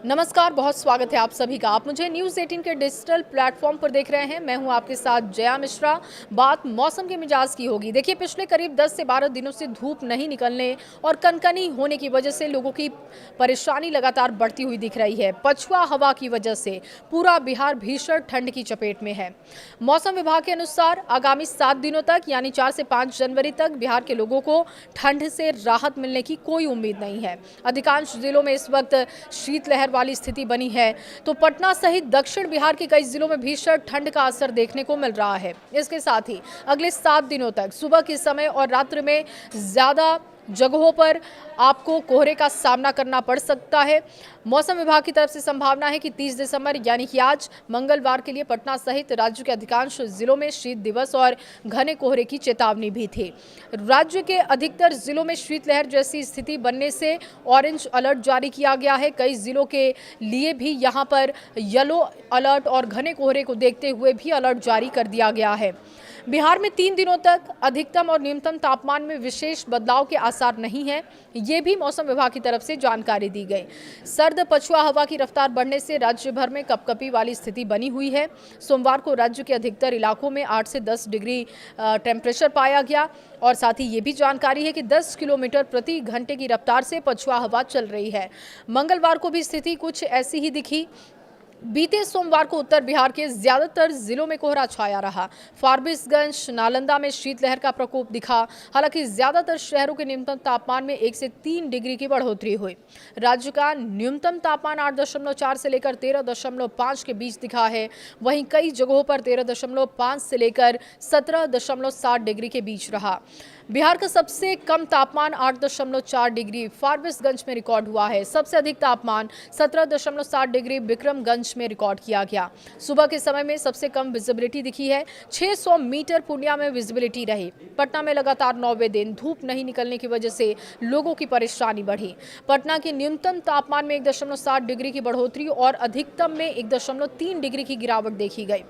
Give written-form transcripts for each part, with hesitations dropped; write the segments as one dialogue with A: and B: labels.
A: नमस्कार, बहुत स्वागत है आप सभी का। आप मुझे न्यूज़ 18 के डिजिटल प्लेटफॉर्म पर देख रहे हैं। मैं हूं आपके साथ जया मिश्रा। बात मौसम के मिजाज की होगी। देखिए, पिछले करीब 10 से 12 दिनों से धूप नहीं निकलने और कनकनी होने की वजह से लोगों की परेशानी लगातार बढ़ती हुई दिख रही है। पछुआ हवा की वजह से पूरा बिहार भीषण ठंड की चपेट में है। मौसम विभाग के अनुसार आगामी 7 दिनों तक यानी 4 से 5 जनवरी तक बिहार के लोगों को ठंड से राहत मिलने की कोई उम्मीद नहीं है। अधिकांश जिलों में इस वक्त शीतलहर वाली स्थिति बनी है, तो पटना सहित दक्षिण बिहार के कई जिलों में भीषण ठंड का असर देखने को मिल रहा है। इसके साथ ही अगले 7 दिनों तक सुबह के समय और रात्रि में ज्यादा जगहों पर आपको कोहरे का सामना करना पड़ सकता है। मौसम विभाग की तरफ से संभावना है कि 30 दिसंबर यानी कि आज मंगलवार के लिए पटना सहित राज्य के अधिकांश जिलों में शीत दिवस और घने कोहरे की चेतावनी भी थी। राज्य के अधिकतर जिलों में शीतलहर जैसी स्थिति बनने से ऑरेंज अलर्ट जारी किया गया है। कई जिलों के लिए भी यहां पर येलो अलर्ट और घने कोहरे को देखते हुए भी अलर्ट जारी कर दिया गया है। बिहार में 3 दिनों तक अधिकतम और न्यूनतम तापमान में विशेष बदलाव के आसार नहीं है, ये भी मौसम विभाग की तरफ से जानकारी दी गई। सर्द पछुआ हवा की रफ्तार बढ़ने से राज्य भर में कपकपी वाली स्थिति बनी हुई है। सोमवार को राज्य के अधिकतर इलाकों में 8 से 10 डिग्री टेम्परेचर पाया गया और साथ ही ये भी जानकारी है कि 10 किलोमीटर प्रति घंटे की रफ्तार से पछुआ हवा चल रही है। मंगलवार को भी स्थिति कुछ ऐसी ही दिखी। बीते सोमवार को उत्तर बिहार के ज्यादातर जिलों में कोहरा छाया रहा। फारबिसगंज, नालंदा में शीतलहर का प्रकोप दिखा। हालांकि ज्यादातर शहरों के न्यूनतम तापमान में 1 से 3 डिग्री की बढ़ोतरी हुई। राज्य का न्यूनतम तापमान 8.4 से लेकर 13.5 के बीच दिखा है। वहीं कई जगहों पर 13.5 से लेकर 17.7 डिग्री के बीच रहा। बिहार का सबसे कम तापमान 8.4 डिग्री फारबिसगंज में रिकॉर्ड हुआ है। सबसे अधिक तापमान 17.7 डिग्री विक्रमगंज में रिकॉर्ड किया गया। सुबह के समय में सबसे कम विजिबिलिटी दिखी है। 600 मीटर पूर्णिया में विजिबिलिटी रही। पटना में लगातार 9वें दिन धूप नहीं निकलने की वजह से लोगों की परेशानी बढ़ी। पटना के न्यूनतम तापमान में 1.7 डिग्री की बढ़ोतरी और अधिकतम में 1.3 डिग्री की गिरावट देखी गई।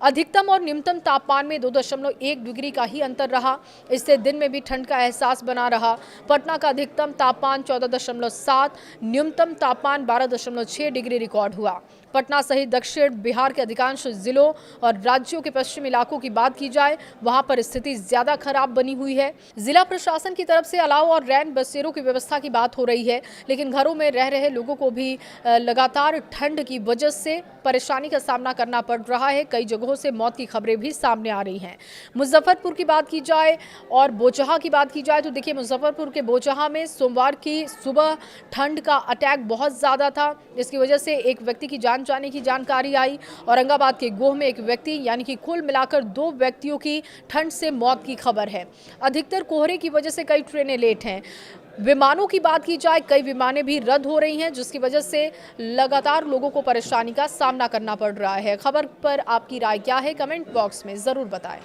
A: अधिकतम और न्यूनतम तापमान में 2.1 डिग्री का ही अंतर रहा। इससे दिन में भी ठंड का एहसास बना रहा। पटना का अधिकतम तापमान 14.7, न्यूनतम तापमान 12.6 डिग्री रिकॉर्ड हुआ। पटना सहित दक्षिण बिहार के अधिकांश जिलों और राज्यों के पश्चिमी इलाकों की बात की जाए, वहां पर स्थिति ज्यादा खराब बनी हुई है। जिला प्रशासन की तरफ से अलाव और रैन बसेरों की व्यवस्था की बात हो रही है, लेकिन घरों में रह रहे लोगों को भी लगातार ठंड की वजह से परेशानी का सामना करना पड़ रहा है। कई जगहों से मौत की खबरें भी सामने आ रही हैं। मुजफ्फरपुर की बात की जाए और बोचहा की बात की जाए तो देखिए, मुजफ्फरपुर के बोचहा में सोमवार की सुबह ठंड का अटैक बहुत ज्यादा था। इसकी वजह से एक व्यक्ति की जान जाने की जानकारी आई। औरंगाबाद के गोह में एक व्यक्ति यानी कि कुल मिलाकर 2 व्यक्तियों की ठंड से मौत की खबर है। अधिकतर कोहरे की वजह से कई ट्रेनें लेट हैं। विमानों की बात की जाए, कई विमानें भी रद्द हो रही हैं, जिसकी वजह से लगातार लोगों को परेशानी का सामना करना पड़ रहा है। खबर पर आपकी राय क्या है, कमेंट बॉक्स में जरूर बताएं।